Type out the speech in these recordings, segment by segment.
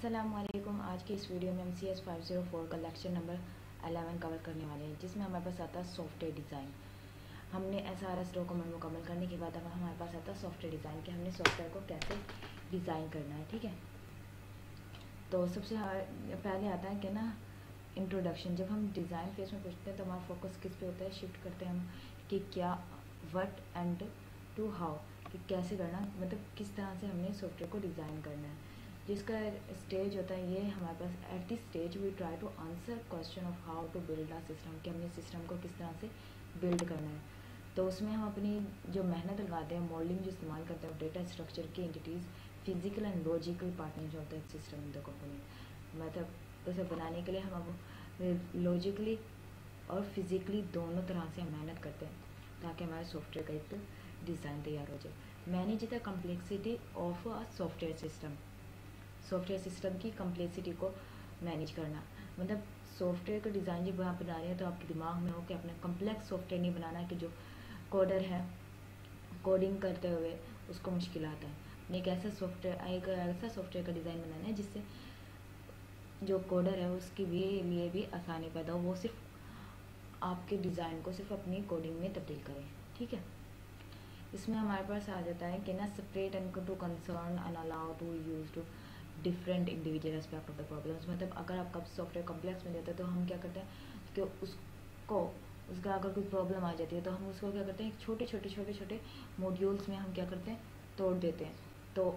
अस्सलामुअलैकुम। आज की इस वीडियो में हम CS 504 का लेक्चर नंबर 11 कवर करने वाले हैं, जिसमें हमारे पास आता है सॉफ्टवेयर डिज़ाइन। हमने SRS डॉक्यूमेंट मुकम्मल करने के बाद अब हमारे पास आता है सॉफ्टवेयर डिज़ाइन कि हमने सॉफ्टवेयर को कैसे डिज़ाइन करना है। ठीक है, तो सबसे पहले आता है कि ना इंट्रोडक्शन। जब हम डिज़ाइन फेज में पूछते हैं तो हमारा फोकस किस पे होता है, शिफ्ट करते हैं हम कि क्या, व्हाट एंड टू हाउ, कि कैसे करना, मतलब किस तरह से हमने सॉफ्टवेयर को डिज़ाइन करना है। जिसका स्टेज होता है ये हमारे पास, at this stage we try to answer question of how to build a system, कि हमने सिस्टम को किस तरह से बिल्ड करना है। तो उसमें हम अपनी जो मेहनत लगाते हैं, मॉडलिंग जो इस्तेमाल करते हैं, डेटा स्ट्रक्चर की entities, physical and logical partner जो होते हैं सिस्टम इन द कंपोनेंट, मतलब उसे बनाने के लिए हम अब लॉजिकली और फिजिकली दोनों तरह से हम मेहनत करते हैं ताकि हमारे सॉफ्टवेयर का एक डिज़ाइन तैयार हो जाए। Manage the complexity of a software system, software system की कम्प्लेक्सिटी को मैनेज करना, मतलब सॉफ्टवेयर का डिज़ाइन जब आप बना रहे हैं तो आपके दिमाग में हो कि अपना कम्प्लेक्स सॉफ्टवेयर नहीं बनाना है कि जो कोडर है कोडिंग करते हुए उसको मुश्किल आता है। एक ऐसा सॉफ्टवेयर का डिज़ाइन बनाना है जिससे जो कोडर है उसके लिए भी आसानी पैदा हो, वो सिर्फ आपके डिज़ाइन को सिर्फ अपनी कोडिंग में तब्दील करें। ठीक है, इसमें हमारे पास आ जाता है कि ना separate and to concern and allow to use to different individual aspect of the problems. मतलब अगर आपका सॉफ्टवेयर कॉम्प्लेक्स में जाता है तो हम क्या करते हैं कि उसका अगर कोई प्रॉब्लम आ जाती है तो हम उसको क्या करते हैं, छोटे छोटे मॉड्यूल्स में हम क्या करते हैं, तोड़ देते हैं, तो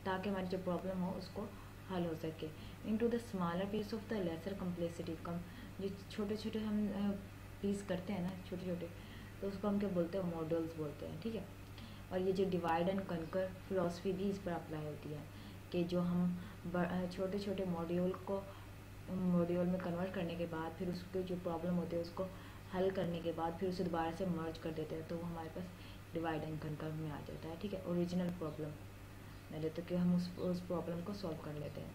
ताकि हमारी जो प्रॉब्लम हो उसको हल हो सके। Into the smaller piece of the lesser complexity, कम जो छोटे हम पीस करते हैं ना छोटे, तो उसको हम क्या बोलते हैं, मॉड्यूल्स बोलते हैं। ठीक है, और ये जो डिवाइड एंड कनकर फिलॉसफी भी इस पर अप्लाई होती है कि जो हम छोटे मॉड्यूल में कन्वर्ट करने के बाद फिर उसके जो प्रॉब्लम होती है उसको हल करने के बाद फिर उसे दोबारा से मर्ज कर देते हैं, तो वो हमारे पास डिवाइड एंड कनकर में आ जाता है। ठीक है, ओरिजिनल प्रॉब्लम नहीं देते कि हम उस प्रॉब्लम को सॉल्व कर लेते हैं।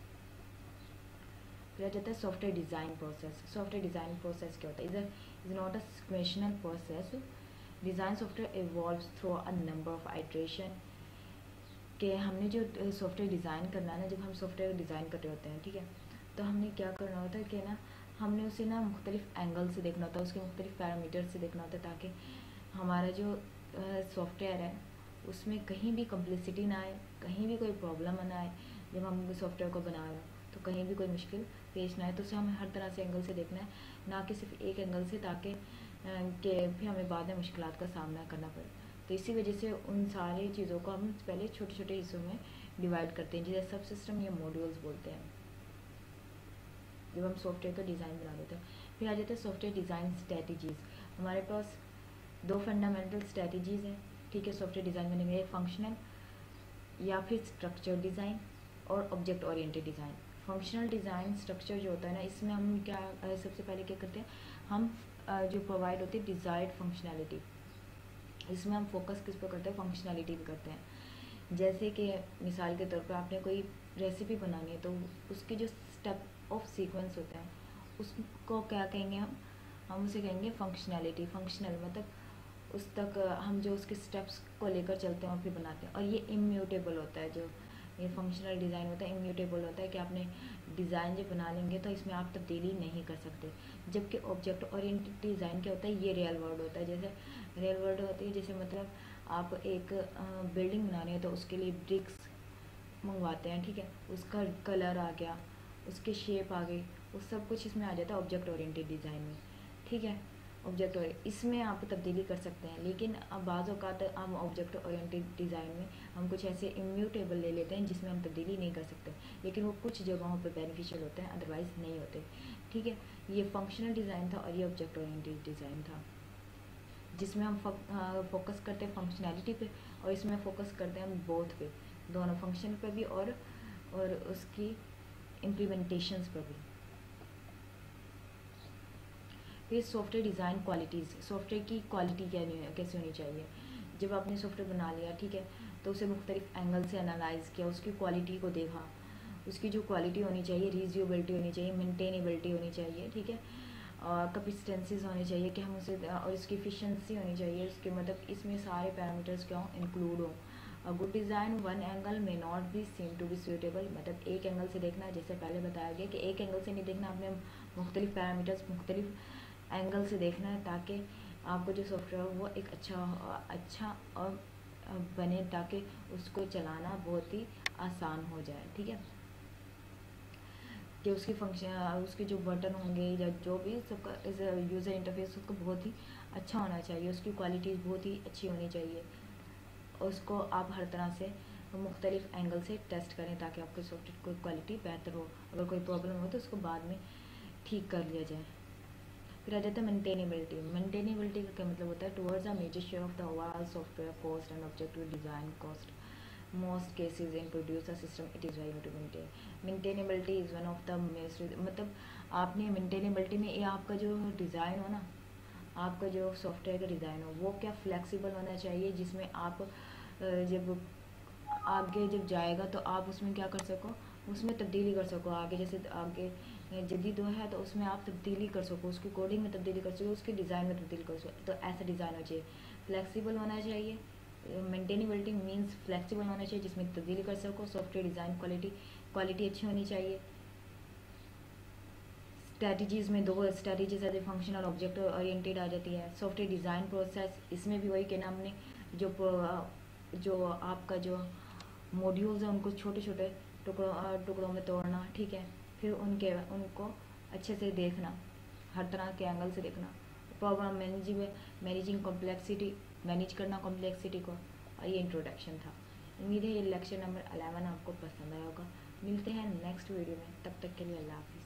फिर आ जाता है software design process. Software design process क्या होता है, is not a sequential process. Design software evolves through a number of iteration, कि हमने जो सॉफ्टवेयर डिज़ाइन करना है ना, जब हम सॉफ्टवेयर डिज़ाइन कर रहे होते हैं, ठीक है, तो हमने क्या करना होता है कि ना हमने उसे ना मुख्तलिफ एंगल से देखना होता है, उसके मुख्तलिफ पैरामीटर से देखना होता है, ताकि हमारा जो सॉफ्टवेयर है उसमें कहीं भी कम्प्लेक्सिटी ना आए, कहीं भी कोई प्रॉब्लम ना आए। जब हम सॉफ्टवेयर को बना रहे हो तो कहीं भी कोई मुश्किल पेश ना आए, तो उसे हमें हर तरह से एंगल से देखना है, ना कि सिर्फ एक एंगल से, ताकि फिर हमें बाद में मुश्किलात का सामना करना पड़े। तो इसी वजह से उन सारी चीज़ों को हम पहले छोटे हिस्सों में डिवाइड करते हैं, जिसे सब सिस्टम या मॉड्यूल्स बोलते हैं, जब हम सॉफ्टवेयर का डिज़ाइन बना देते हैं। फिर आ जाता है सॉफ्टवेयर डिज़ाइन स्ट्रेटजीज़। हमारे पास दो फंडामेंटल स्ट्रेटजीज़ हैं। ठीक है, सॉफ्टवेयर डिज़ाइन बनने में, एक फंक्शनल या फिर स्ट्रक्चर डिज़ाइन और object oriented design. Functional design structure जो होता है ना, इसमें हम क्या सबसे पहले क्या करते हैं, हम जो प्रोवाइड होती है डिज़ायर्ड फंक्शनैलिटी, इसमें हम फोकस किस पर करते हैं, फंक्शनैलिटी पे करते हैं। जैसे कि मिसाल के तौर पर आपने कोई रेसिपी बनानी है तो उसके जो स्टेप ऑफ सीक्वेंस होते हैं उसको क्या कहेंगे, हम उसे कहेंगे फंक्शनैलिटी। फंक्शनल मतलब उस तक हम जो उसके स्टेप्स को लेकर चलते हैं और फिर बनाते हैं, और ये इम्यूटेबल होता है। जो ये फंक्शनल डिज़ाइन होता है इम्यूटेबल होता है कि आपने डिज़ाइन जब बना लेंगे तो इसमें आप तब्दीली नहीं कर सकते। जबकि ऑब्जेक्ट ओरिएंटेड डिज़ाइन क्या होता है, ये रियल वर्ल्ड होता है। जैसे रियल वर्ल्ड होती है, जैसे मतलब आप एक बिल्डिंग बना रहे हैं तो उसके लिए ब्रिक्स मंगवाते हैं, ठीक है, उसका कलर आ गया, उसके शेप आ गई, वो सब कुछ इसमें आ जाता है ऑब्जेक्ट ओरिएंटेड डिज़ाइन में। ठीक है, ऑब्जेक्ट इसमें आप तब्दीली कर सकते हैं, लेकिन अब बाज़ औक़ात हम ऑब्जेक्ट ओरिएंटेड डिज़ाइन में हम कुछ ऐसे इम्यूटेबल ले लेते हैं जिसमें हम तब्दीली नहीं कर सकते, लेकिन वो कुछ जगहों पर बेनिफिशियल होते हैं, अदरवाइज़ नहीं होते। ठीक है, ये फंक्शनल डिज़ाइन था और ये ऑब्जेक्ट ओरिएंटेड डिज़ाइन था, जिसमें हम फोकस करते हैं फंक्शनैलिटी पे, और इसमें फोकस करते हैं हम बोथ पे, दोनों फंक्शन पे भी और उसकी इम्प्लीमेंटेशंस पर भी। फिर सॉफ्टवेयर डिज़ाइन क्वालिटीज़, सॉफ्टवेयर की क्वालिटी कैसे होनी चाहिए। जब आपने सॉफ्टवेयर बना लिया, ठीक है, तो उसे मुख्तलिफ एंगल से एनालाइज़ किया, उसकी क्वालिटी को देखा, उसकी जो क्वालिटी होनी चाहिए, रीयूजेबिलिटी होनी चाहिए, मेंटेनेबिलिटी होनी चाहिए, ठीक है, और कंसिस्टेंसीज होनी चाहिए कि हम उसे, और इसकी एफिशिएंसी होनी चाहिए, उसके मतलब इसमें सारे पैरामीटर्स क्या हों, इंक्लूड हों, a good design one angle may not be seen to be suitable, मतलब एक एंगल से देखना, जैसे पहले बताया गया कि एक एंगल से नहीं देखना, आपने मुख्तलिफ पैरामीटर्स मुख्तलिफ एंगल से देखना है ताकि आपको जो सॉफ्टवेयर वो एक अच्छा और बने, ताकि उसको चलाना बहुत ही आसान हो जाए। ठीक है, कि उसकी फंक्शन, उसके जो बटन होंगे या जो भी सबका यूज़र इंटरफेस उसको बहुत ही अच्छा होना चाहिए, उसकी क्वालिटी बहुत ही अच्छी होनी चाहिए। उसको आप हर तरह से मुख्तलिफ एंगल से टेस्ट करें ताकि आपके सॉफ्टवेयर की क्वालिटी बेहतर हो। अगर कोई प्रॉब्लम हो तो उसको बाद में ठीक कर लिया जाए। फिर आ जाता है मेंटेनेबिलिटी। मेंटेनेबिलिटी का क्या मतलब होता है? Towards a major share of the overall software cost and objective design cost most cases in produce a system it is very to maintain. Maintainability is one of the most, मतलब आपने maintainability में ये आपका जो design हो ना, आपका जो सॉफ्टवेयर का डिज़ाइन हो वो क्या फ्लेक्सिबल होना चाहिए, जिसमें आप जब आगे जब जाएगा तो आप उसमें क्या कर सको, उसमें तब्दीली कर सको आगे, जैसे आगे जदीद है तो उसमें आप तब्दीली कर सको, उसकी कोडिंग में तब्दीली कर सको, उसके डिज़ाइन में तब्दीली कर सको। तो ऐसा डिज़ाइन होना चाहिए, फ्लेक्सिबल होना चाहिए। मेंटेनेबिलिटी मीन्स फ्लेक्सिबल होना चाहिए जिसमें तब्दीली कर सको। सॉफ्टवेयर डिज़ाइन क्वालिटी अच्छी होनी चाहिए। स्ट्रैटेजीज़ में दो स्ट्रैटेजीज है, फंक्शनल ऑब्जेक्ट ओरिएंटेड आ जाती है। सॉफ्टवेयर डिज़ाइन प्रोसेस, इसमें भी वही कहना हमने, जो आपका जो मॉड्यूल्स हैं उनको छोटे छोटे टुकड़ों में तोड़ना। ठीक है, फिर उनको अच्छे से देखना, हर तरह के एंगल से देखना। प्रॉब्लम मैनेजिंग कॉम्प्लेक्सिटी, मैनेज करना कॉम्प्लेक्सिटी को। और ये इंट्रोडक्शन था। उम्मीद है ये लेक्चर नंबर 11 आपको पसंद आया होगा। मिलते हैं नेक्स्ट वीडियो में, तब तक के लिए अल्लाह हाफिज़।